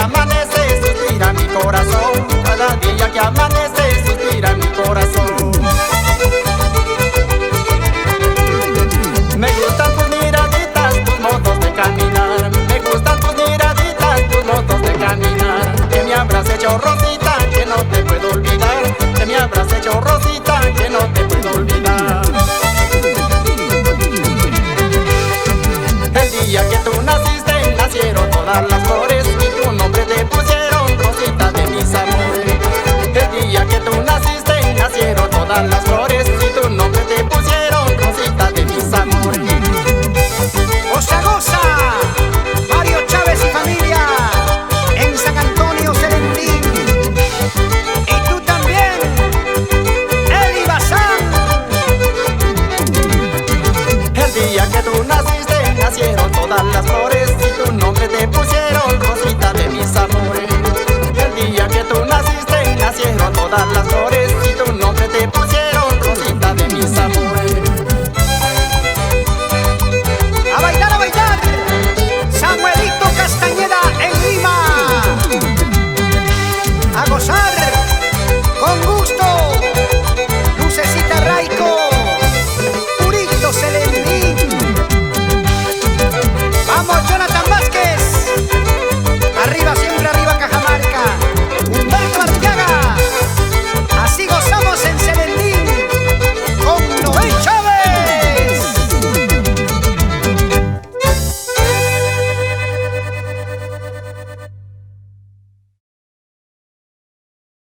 amanece suspira mi corazón, cada día que amanece suspira mi corazón. Me gustan tus miraditas, tus modos de caminar, me gustan tus miraditas, tus modos de caminar. Que me habrás hecho rosita, que no te puedo olvidar, que me habrás hecho rosita, que no te puedo olvidar. El día que tú naciste, nacieron todas las flores y tu nombre te pusieron rosita de mis amores. El día que tú naciste, nacieron todas las flores.